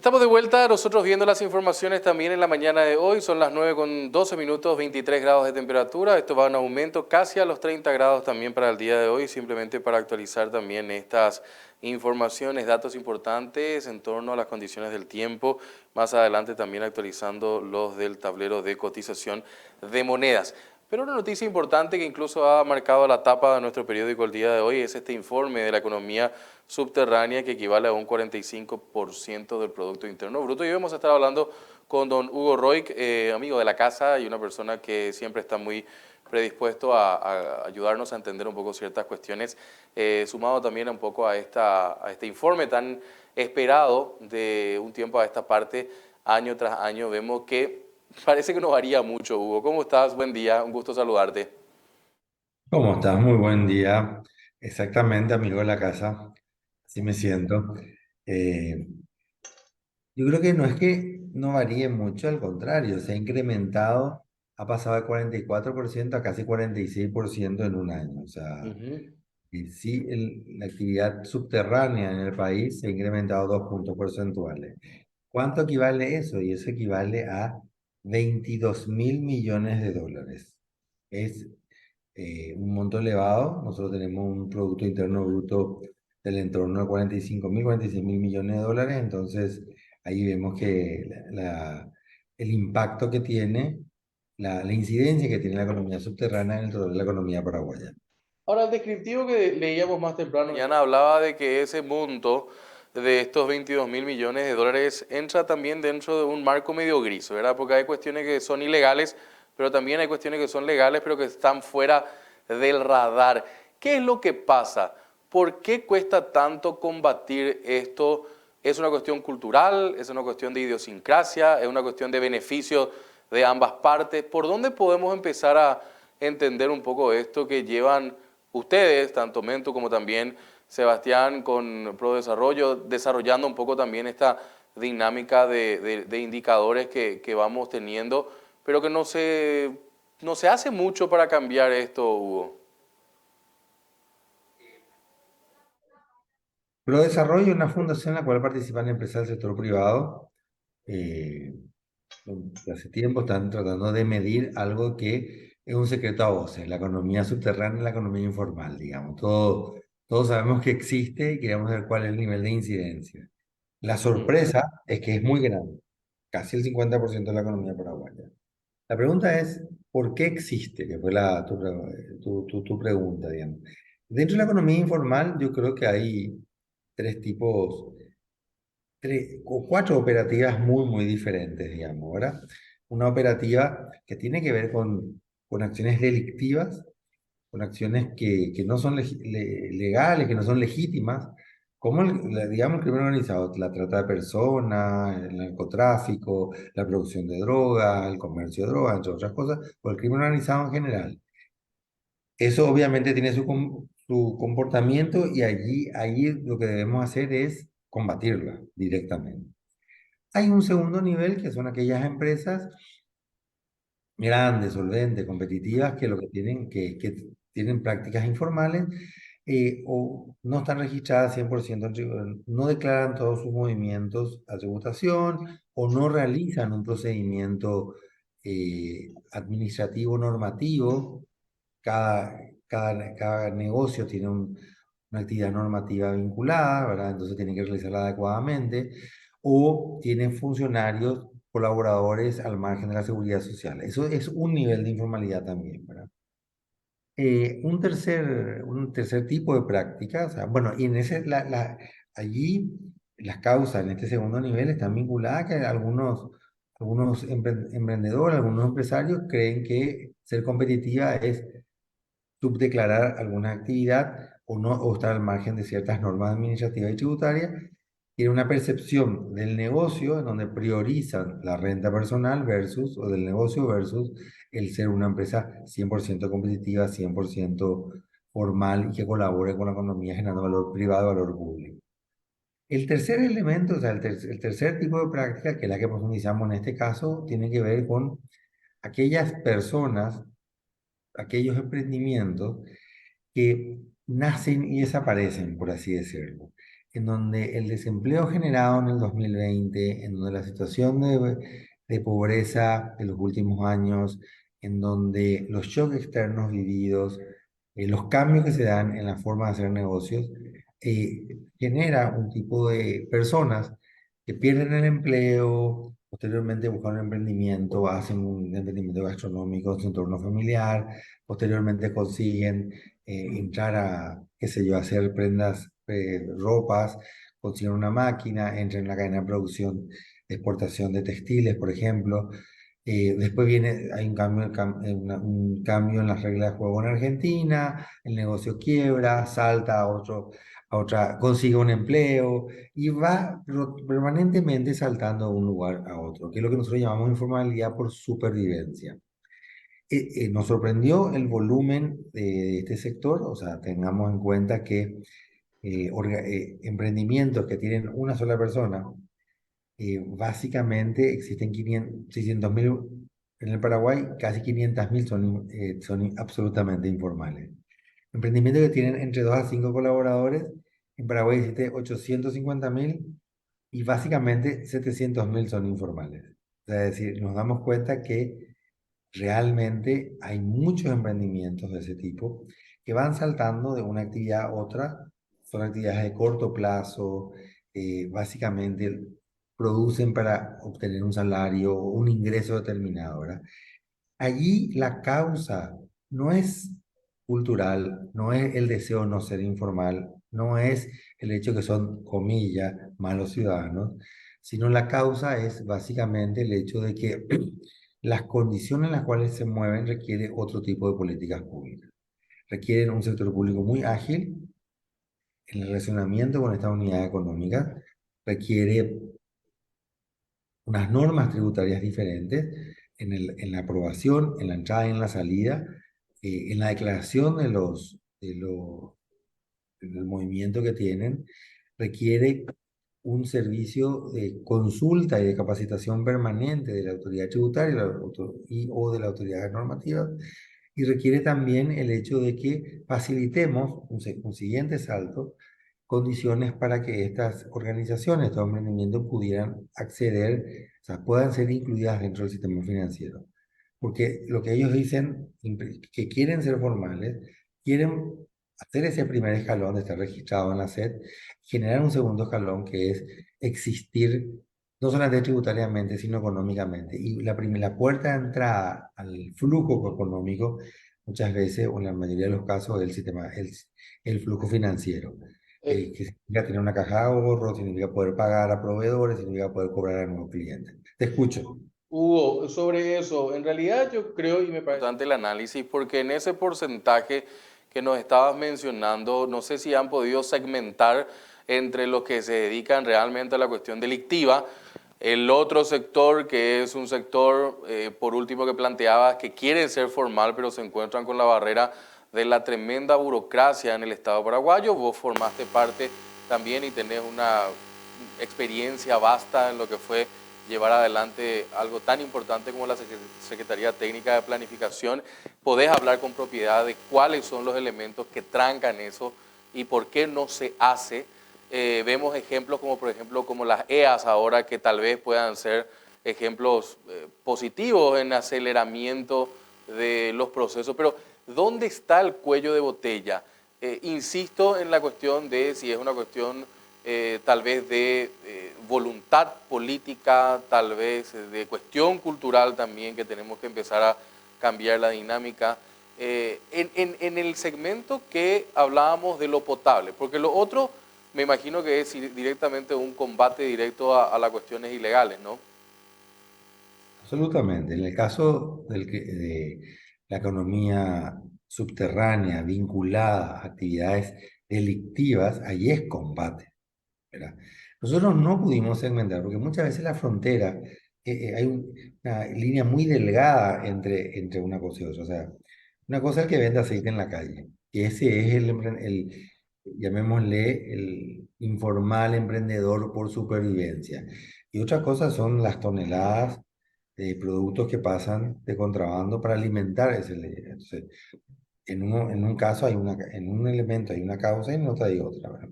Estamos de vuelta, nosotros viendo las informaciones también en la mañana de hoy. Son las 9:12, 23 grados de temperatura. Esto va en aumento casi a los 30 grados también para el día de hoy, simplemente para actualizar también estas informaciones, datos importantes en torno a las condiciones del tiempo. Más adelante también actualizando los del tablero de cotización de monedas. Pero una noticia importante que incluso ha marcado la tapa de nuestro periódico el día de hoy es este informe de la economía subterránea que equivale a un 45% del Producto Interno Bruto. Y hoy vamos a estar hablando con don Hugo Roig, amigo de la casa y una persona que siempre está muy predispuesto a ayudarnos a entender un poco ciertas cuestiones, sumado también un poco a este informe tan esperado de un tiempo a esta parte, año tras año. Vemos que parece que no varía mucho, Hugo. ¿Cómo estás? Buen día, un gusto saludarte. ¿Cómo estás? Muy buen día. Exactamente, amigo de la casa. Así me siento. Eh, yo creo que no es que no varíe mucho, al contrario, se ha incrementado, ha pasado de 44% a casi 46% en un año. O sea, Ujú. sí, la actividad subterránea en el país se ha incrementado 2 puntos porcentuales. ¿Cuánto equivale eso? Y eso equivale a 22.000 millones de dólares. Es un monto elevado. Nosotros tenemos un Producto Interno Bruto del entorno de 45.000, 46.000 millones de dólares. Entonces, ahí vemos que el impacto que tiene, la incidencia que tiene la economía subterránea en el total de la economía paraguaya. Ahora, el descriptivo que leíamos más temprano, mañana hablaba de que ese monto de estos 22.000 millones de dólares entra también dentro de un marco medio gris, ¿verdad? Porque hay cuestiones que son ilegales, pero también hay cuestiones que son legales, pero que están fuera del radar. ¿Qué es lo que pasa? ¿Por qué cuesta tanto combatir esto? ¿Es una cuestión cultural? ¿Es una cuestión de idiosincrasia? ¿Es una cuestión de beneficio de ambas partes? ¿Por dónde podemos empezar a entender un poco esto que llevan ustedes, tanto Mento como también Sebastián con ProDesarrollo, desarrollando un poco también esta dinámica de indicadores que vamos teniendo, pero que no se hace mucho para cambiar esto, Hugo? ProDesarrollo es una fundación en la cual participan empresas del sector privado. eh, Hace tiempo están tratando de medir algo que es un secreto a voces, la economía subterránea y la economía informal, digamos. Todos sabemos que existe y queremos ver cuál es el nivel de incidencia. La Ujú. sorpresa es que es muy grande, casi el 50% de la economía paraguaya. La pregunta es, ¿por qué existe? Que fue tu pregunta, digamos. Dentro de la economía informal, yo creo que hay tres tipos, o cuatro operativas muy diferentes, digamos, ¿verdad? Una operativa que tiene que ver con acciones delictivas, con acciones que no son legales, que no son legítimas, como digamos, el crimen organizado, la trata de personas, el narcotráfico, la producción de droga, el comercio de droga, entre otras cosas, o el crimen organizado en general. Eso obviamente tiene su comportamiento y allí lo que debemos hacer es combatirla directamente. Hay un segundo nivel que son aquellas empresas grandes, solventes, competitivas, que lo que tienen, que tienen prácticas informales o no están registradas 100%, no declaran todos sus movimientos a tributación o no realizan un procedimiento administrativo normativo. Cada negocio tiene una actividad normativa vinculada, ¿verdad? Entonces tienen que realizarla adecuadamente o tienen funcionarios colaboradores al margen de la seguridad social. Eso es un nivel de informalidad también, ¿verdad? Un tercer tipo de práctica, o sea, bueno, y allí las causas en este segundo nivel están vinculadas a que algunos emprendedores, algunos empresarios creen que ser competitiva es subdeclarar alguna actividad o no, o estar al margen de ciertas normas administrativas y tributarias. Tiene una percepción del negocio en donde priorizan la renta personal versus, o del negocio versus el ser una empresa 100% competitiva, 100% formal y que colabore con la economía generando valor privado, valor público. El tercer elemento, o sea, el tercer tipo de práctica, que es la que profundizamos en este caso, tiene que ver con aquellas personas, aquellos emprendimientos que nacen y desaparecen, por así decirlo. en donde el desempleo generado en el 2020, en donde la situación de pobreza de los últimos años, en donde los shocks externos vividos, los cambios que se dan en la forma de hacer negocios, genera un tipo de personas que pierden el empleo, posteriormente buscan un emprendimiento, hacen un emprendimiento gastronómico en su entorno familiar, posteriormente consiguen entrar a, qué sé yo, hacer prendas, ropas, consiguen una máquina, entran en la cadena de producción de exportación de textiles, por ejemplo. Después viene, hay un cambio, un cambio en las reglas de juego en Argentina, el negocio quiebra, salta a otro, a otra, consigue un empleo y va permanentemente saltando de un lugar a otro, que es lo que nosotros llamamos informalidad por supervivencia. Nos sorprendió el volumen de este sector, o sea, tengamos en cuenta que emprendimientos que tienen una sola persona, básicamente existen 600.000 en el Paraguay, casi 500.000 son absolutamente informales. Emprendimientos que tienen entre 2 a 5 colaboradores, en Paraguay existe 850.000 y básicamente 700.000 son informales. O sea, es decir, nos damos cuenta que realmente hay muchos emprendimientos de ese tipo que van saltando de una actividad a otra. Son actividades de corto plazo, básicamente producen para obtener un salario o un ingreso determinado, ¿verdad? Allí la causa no es cultural, no es el deseo de no ser informal, no es el hecho que son, comillas, malos ciudadanos, sino la causa es básicamente el hecho de que las condiciones en las cuales se mueven requiere otro tipo de políticas públicas. Requieren un sector público muy ágil en el relacionamiento con estas unidades económicas, requiere unas normas tributarias diferentes en la aprobación, en la entrada y en la salida, en la declaración del movimiento que tienen, requiere un servicio de consulta y de capacitación permanente de la autoridad tributaria o de la autoridad normativa, y requiere también el hecho de que facilitemos un siguiente salto, condiciones para que estas organizaciones, estos emprendimientos pudieran acceder, o sea, puedan ser incluidas dentro del sistema financiero. Porque lo que ellos dicen, que quieren ser formales, quieren hacer ese primer escalón de estar registrado en la SED, generar un segundo escalón que es existir no solamente tributariamente, sino económicamente. Y la puerta de entrada al flujo económico, muchas veces, o en la mayoría de los casos, es el sistema, el flujo financiero. Que significa tener una caja de ahorro, significa poder pagar a proveedores, significa poder cobrar a nuevos clientes. Te escucho. Hugo, sobre eso, en realidad yo creo y me parece importante el análisis porque en ese porcentaje que nos estabas mencionando, no sé si han podido segmentar entre los que se dedican realmente a la cuestión delictiva, el otro sector que es un sector, por último que planteabas, que quiere ser formal pero se encuentran con la barrera de la tremenda burocracia en el Estado paraguayo. Vos formaste parte también y tenés una experiencia vasta en lo que fue llevar adelante algo tan importante como la Secretaría Técnica de Planificación. Podés hablar con propiedad de cuáles son los elementos que trancan eso y por qué no se hace. Vemos ejemplos como por ejemplo como las EAS ahora que tal vez puedan ser ejemplos positivos en aceleramiento de los procesos, pero ¿dónde está el cuello de botella? Insisto en la cuestión de si es una cuestión tal vez de voluntad política, tal vez de cuestión cultural también, que tenemos que empezar a cambiar la dinámica. En el segmento que hablábamos de lo potable, porque lo otro me imagino que es directamente un combate directo a las cuestiones ilegales, ¿no? Absolutamente. En el caso de la economía subterránea vinculada a actividades delictivas, allí es combate, ¿verdad? Nosotros no pudimos segmentar, porque muchas veces la frontera, hay una línea muy delgada entre una cosa y otra. O sea, una cosa es el que vende aceite en la calle, que ese es llamémosle, el informal emprendedor por supervivencia. Y otra cosa son las toneladas de productos que pasan de contrabando para alimentar ese. Entonces, en un caso hay en un elemento hay una causa y en otro hay otra, ¿verdad?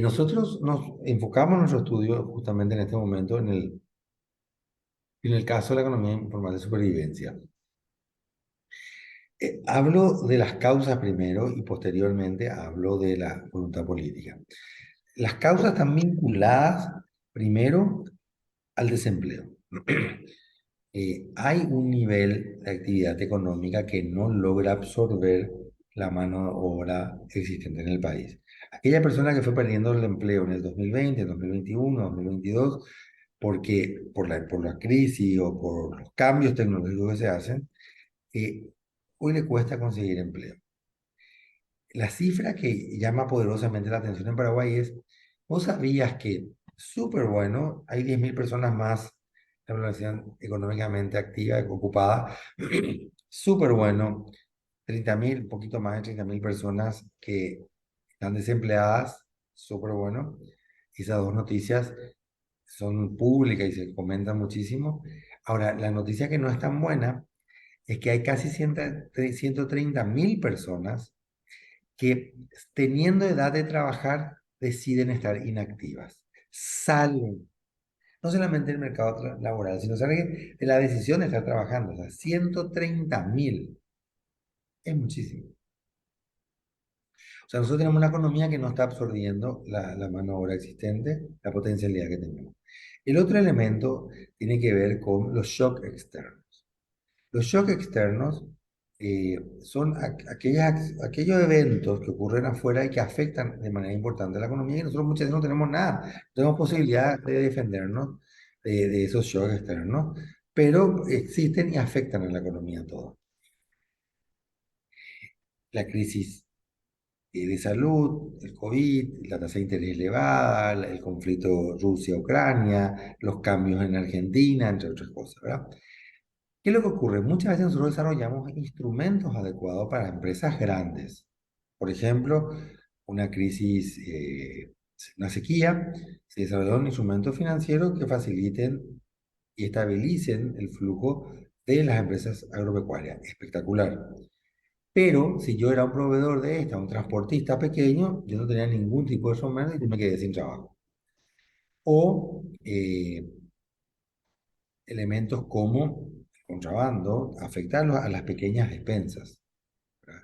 Nosotros nos enfocamos nuestro estudio justamente en este momento en el caso de la economía informal de supervivencia. Hablo de las causas primero y posteriormente hablo de la voluntad política. Las causas están vinculadas primero al desempleo. Hay un nivel de actividad económica que no logra absorber la mano de obra existente en el país. Aquella persona que fue perdiendo el empleo en el 2020, 2021, 2022, porque por la crisis o por los cambios tecnológicos que se hacen, hoy le cuesta conseguir empleo. La cifra que llama poderosamente la atención en Paraguay es, ¿vos sabías que, súper bueno, hay 10.000 personas más en la población económicamente activa, ocupada? Súper bueno, 30.000, un poquito más de 30.000 personas que están desempleadas, súper bueno. Esas dos noticias son públicas y se comentan muchísimo. Ahora, la noticia que no es tan buena es que hay casi 130.000 personas que teniendo edad de trabajar deciden estar inactivas. Salen, no solamente del mercado laboral, sino salen de la decisión de estar trabajando. O sea, 130.000 es muchísimo. O sea, nosotros tenemos una economía que no está absorbiendo la mano de obra existente, la potencialidad que tenemos. El otro elemento tiene que ver con los shocks externos. Los shocks externos son aquellos eventos que ocurren afuera y que afectan de manera importante a la economía y nosotros muchas veces no tenemos nada, no tenemos posibilidad de defendernos de esos shocks externos, pero existen y afectan a la economía toda. La crisis de salud, el COVID, la tasa de interés elevada, el conflicto Rusia-Ucrania, los cambios en Argentina, entre otras cosas, ¿verdad? ¿Qué es lo que ocurre? Muchas veces nosotros desarrollamos instrumentos adecuados para empresas grandes. Por ejemplo, una crisis, una sequía, se desarrollaron instrumentos financieros que faciliten y estabilicen el flujo de las empresas agropecuarias. Espectacular. Pero si yo era un proveedor de esta, un transportista pequeño, yo no tenía ningún tipo de instrumento y me quedé sin trabajo. O elementos como el contrabando afectan a las pequeñas despensas, ¿verdad?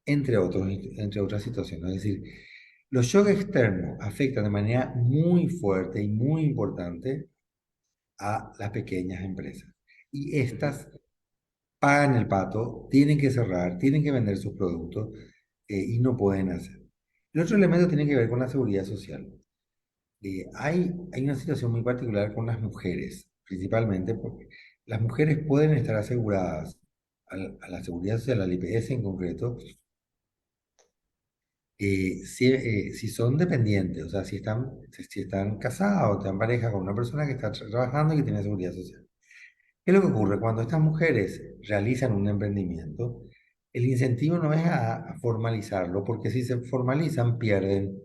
Entre otras situaciones. Es decir, los shocks externos afectan de manera muy fuerte y muy importante a las pequeñas empresas. Y Ujú. estas pagan el pato, tienen que cerrar, tienen que vender sus productos y no pueden hacer. El otro elemento tiene que ver con la seguridad social. Hay una situación muy particular con las mujeres, principalmente porque las mujeres pueden estar aseguradas a la seguridad social, al IPS en concreto, si son dependientes, o sea, si están casados o están en pareja con una persona que está trabajando y que tiene seguridad social. ¿Qué es lo que ocurre? Cuando estas mujeres realizan un emprendimiento, el incentivo no es a formalizarlo, porque si se formalizan pierden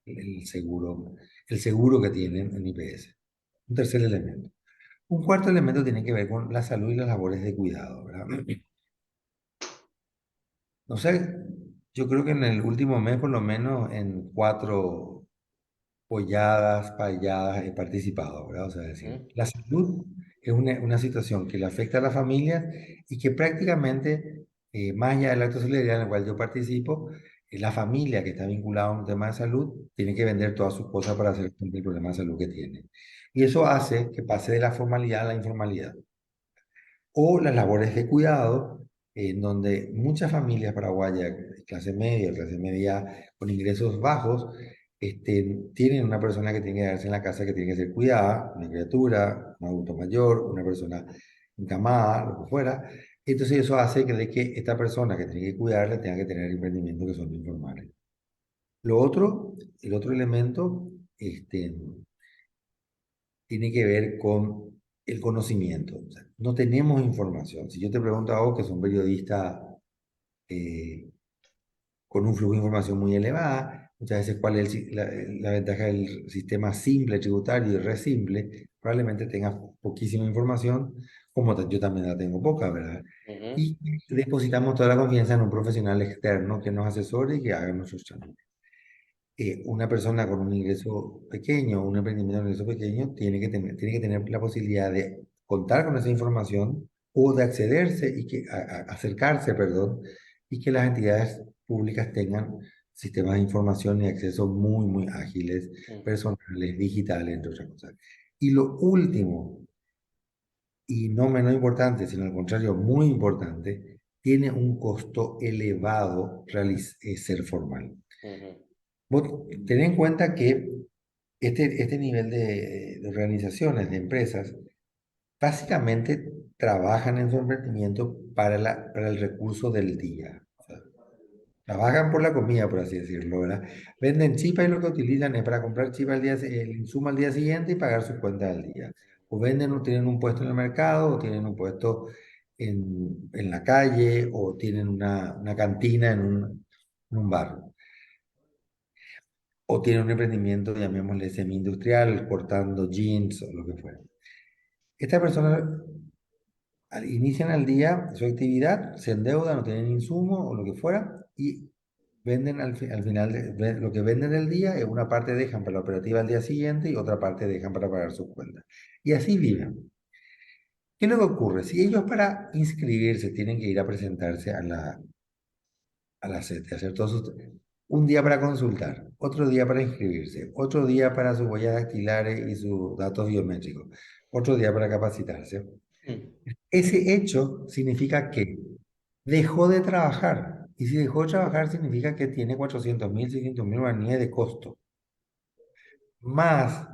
el seguro, el seguro que tienen en IPS. Un tercer elemento. Un cuarto elemento tiene que ver con la salud y las labores de cuidado, ¿verdad? No sé, yo creo que en el último mes, por lo menos en 4 polladas, payadas he participado, ¿verdad? O sea, es decir, Ujú. la salud es una situación que le afecta a las familias y que prácticamente, más allá del acto de solidaridad en el cual yo participo, la familia que está vinculada a un tema de salud tiene que vender todas sus cosas para hacer frente al problema de salud que tiene. Y eso hace que pase de la formalidad a la informalidad o las labores de cuidado, en donde muchas familias paraguayas, clase media con ingresos bajos, tienen una persona que tiene que quedarse en la casa que tiene que ser cuidada, una criatura, un adulto mayor, una persona encamada, lo que fuera. Entonces eso hace que, de que esta persona que tiene que cuidarle tenga que tener emprendimientos que son informales. Lo otro, el otro elemento, tiene que ver con el conocimiento. O sea, no tenemos información. Si yo te pregunto a vos, que son periodistas eh, con un flujo de información muy elevada, muchas veces cuál es la ventaja del sistema simple tributario y re simple, probablemente tengas poquísima información, como yo también la tengo poca, ¿verdad? Ujú. Y depositamos toda la confianza en un profesional externo que nos asesore y que haga nuestros trámites. una persona con un ingreso pequeño, un emprendimiento con un ingreso pequeño, tiene que tener la posibilidad de contar con esa información o de accederse y acercarse, perdón, y que las entidades públicas tengan sistemas de información y acceso muy, muy ágiles, Ujú, personales, digitales, entre otras cosas. Y lo último, y no menos importante, sino al contrario, muy importante, tiene un costo elevado ser formal. ujú, Vos ten en cuenta que este nivel de organizaciones, de empresas, básicamente trabajan en su emprendimiento para el recurso del día. O sea, trabajan por la comida, por así decirlo, ¿verdad? Venden chipa y lo que utilizan es para comprar chipa el insumo al día siguiente y pagar sus cuentas al día. O venden o tienen un puesto en el mercado, o tienen un puesto en la calle, o tienen una cantina en un bar. O tienen un emprendimiento, llamémosle semi-industrial, cortando jeans o lo que fuera. Estas personas inician al día su actividad, se endeudan, no tienen insumo o lo que fuera, y venden al final, lo que venden el día, una parte dejan para la operativa al día siguiente y otra parte dejan para pagar sus cuentas. Y así viven. ¿Qué es lo que ocurre? Si ellos para inscribirse tienen que ir a presentarse a la SET, hacer todos un día para consultar, otro día para inscribirse, otro día para sus huellas dactilares y sus datos biométricos, otro día para capacitarse. ujú. Ese hecho significa que dejó de trabajar. Y si dejó de trabajar significa que tiene 400.000, 600.000 guaraníes de costo, más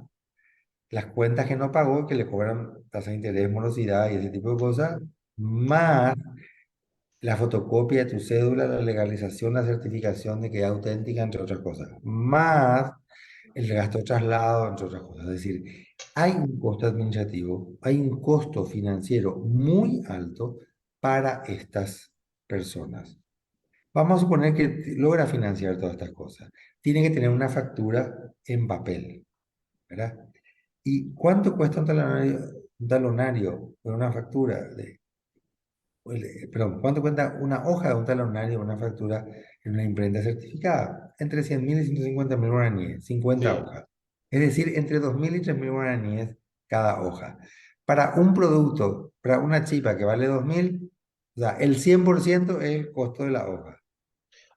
las cuentas que no pagó, que le cobran tasa de interés, morosidad y ese tipo de cosas, más la fotocopia de tu cédula, la legalización, la certificación de que es auténtica, entre otras cosas, más el gasto de traslado, entre otras cosas. Es decir, hay un costo administrativo, hay un costo financiero muy alto para estas personas. Vamos a suponer que logra financiar todas estas cosas. Tiene que tener una factura en papel, ¿verdad? ¿Y cuánto cuesta un talonario o una factura perdón, ¿cuánto cuesta una hoja de un talonario o una factura en una imprenta certificada? Entre 100.000 y 150.000 guaraníes, 50 Sí. hojas. Es decir, entre 2.000 y 3.000 guaraníes cada hoja. Para un producto, para una chipa que vale 2.000, o sea, el 100% es el costo de la hoja.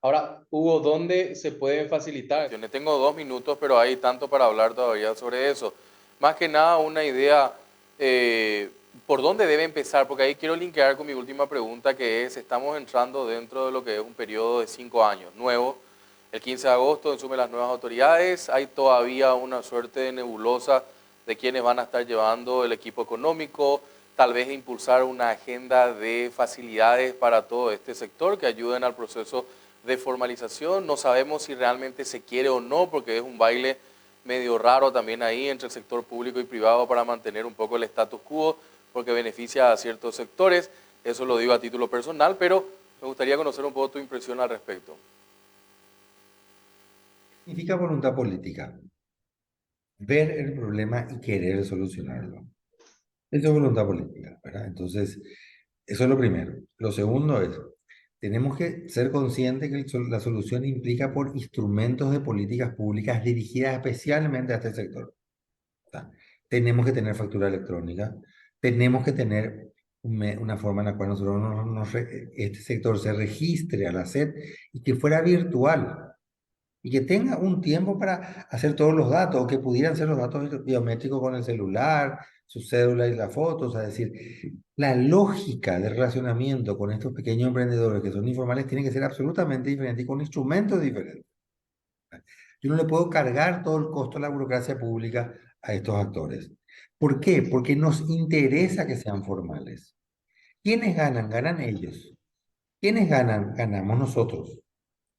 Ahora, Hugo, ¿dónde se pueden facilitar? Yo tengo 2 minutos, pero hay tanto para hablar todavía sobre eso. Más que nada, una idea, eh, ¿por dónde debe empezar? Porque ahí quiero linkear con mi última pregunta, que es, estamos entrando dentro de lo que es un periodo de 5 años, nuevo. El 15 de agosto asumen las nuevas autoridades, hay todavía una suerte de nebulosa de quienes van a estar llevando el equipo económico, tal vez impulsar una agenda de facilidades para todo este sector que ayuden al proceso de formalización. No sabemos si realmente se quiere o no, porque es un baile medio raro también ahí entre el sector público y privado para mantener un poco el status quo, porque beneficia a ciertos sectores. Eso lo digo a título personal, pero me gustaría conocer un poco tu impresión al respecto. Significa voluntad política. Ver el problema y querer solucionarlo. Eso es voluntad política, ¿verdad? Entonces, eso es lo primero. Lo segundo es, tenemos que ser conscientes que la solución implica por instrumentos de políticas públicas dirigidas especialmente a este sector. O sea, tenemos que tener factura electrónica, tenemos que tener una forma en la cual nosotros este sector se registre a la SED y que fuera virtual y que tenga un tiempo para hacer todos los datos, o que pudieran ser los datos biométricos con el celular, su cédula y la foto. O sea, es decir, la lógica de relacionamiento con estos pequeños emprendedores que son informales tiene que ser absolutamente diferente y con instrumentos diferentes. Yo no le puedo cargar todo el costo de la burocracia pública a estos actores. ¿Por qué? Porque nos interesa que sean formales. ¿Quiénes ganan? Ganan ellos. ¿Quiénes ganan? Ganamos nosotros.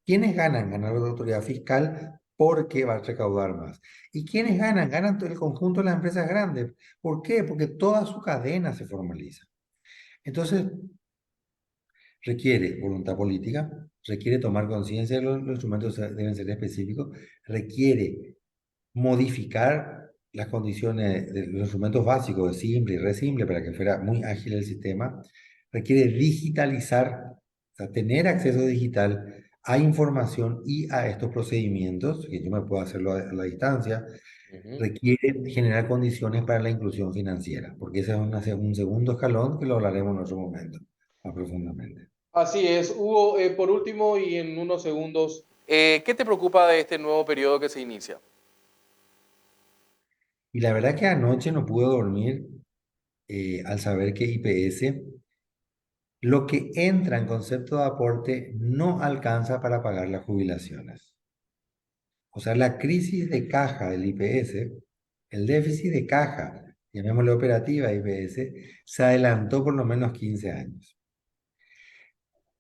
¿Quiénes ganan? Ganan la autoridad fiscal porque va a recaudar más. ¿Y quiénes ganan? Ganan todo el conjunto de las empresas grandes. ¿Por qué? Porque toda su cadena se formaliza. Entonces, requiere voluntad política, requiere tomar conciencia de los instrumentos deben ser específicos, requiere modificar las condiciones de los instrumentos básicos de simple y re simple para que fuera muy ágil el sistema, requiere digitalizar, o sea, tener acceso digital a información y a estos procedimientos, que yo me puedo hacerlo a la distancia, Ujú. requiere generar condiciones para la inclusión financiera, porque ese es un segundo escalón que lo hablaremos en otro momento, más profundamente. Así es, Hugo, por último y en unos segundos, ¿qué te preocupa de este nuevo periodo que se inicia? Y la verdad que anoche no pude dormir al saber que IPS, lo que entra en concepto de aporte, no alcanza para pagar las jubilaciones. O sea, la crisis de caja del IPS, el déficit de caja, llamémosle operativa IPS, se adelantó por lo menos 15 años.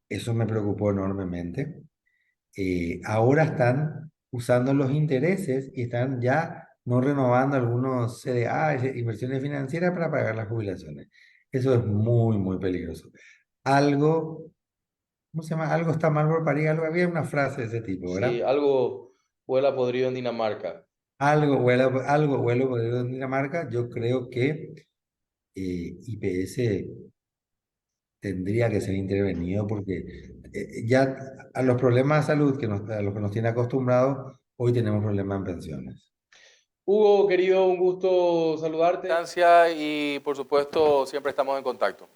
Eso me preocupó enormemente. Ahora están usando los intereses y están ya no renovando algunos CDA, inversiones financieras, para pagar las jubilaciones. Eso es muy, muy peligroso. Algo, ¿cómo se llama? Algo está mal por parir, algo, había una frase de ese tipo, Sí, ¿verdad? algo huele a podrido en Dinamarca. Algo huele podrido en Dinamarca. Yo creo que IPS tendría que ser intervenido porque ya a los problemas de salud a los que nos tiene acostumbrados, hoy tenemos problemas en pensiones. Hugo, querido, un gusto saludarte. Y por supuesto, siempre estamos en contacto.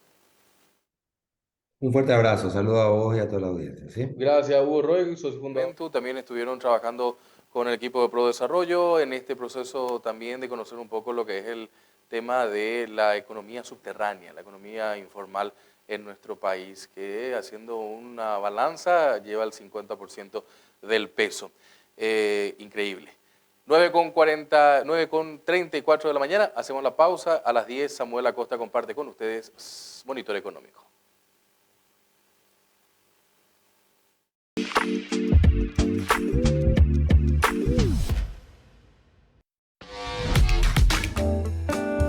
Un fuerte abrazo, saludo a vos y a toda la audiencia, ¿sí? Gracias, Hugo Roy, socio fundador. También estuvieron trabajando con el equipo de Pro Desarrollo en este proceso también de conocer un poco lo que es el tema de la economía subterránea, la economía informal en nuestro país, que haciendo una balanza lleva el 50% del peso. Increíble. 9:34 de la mañana, hacemos la pausa. A las 10, Samuel Acosta comparte con ustedes Monitor Económico.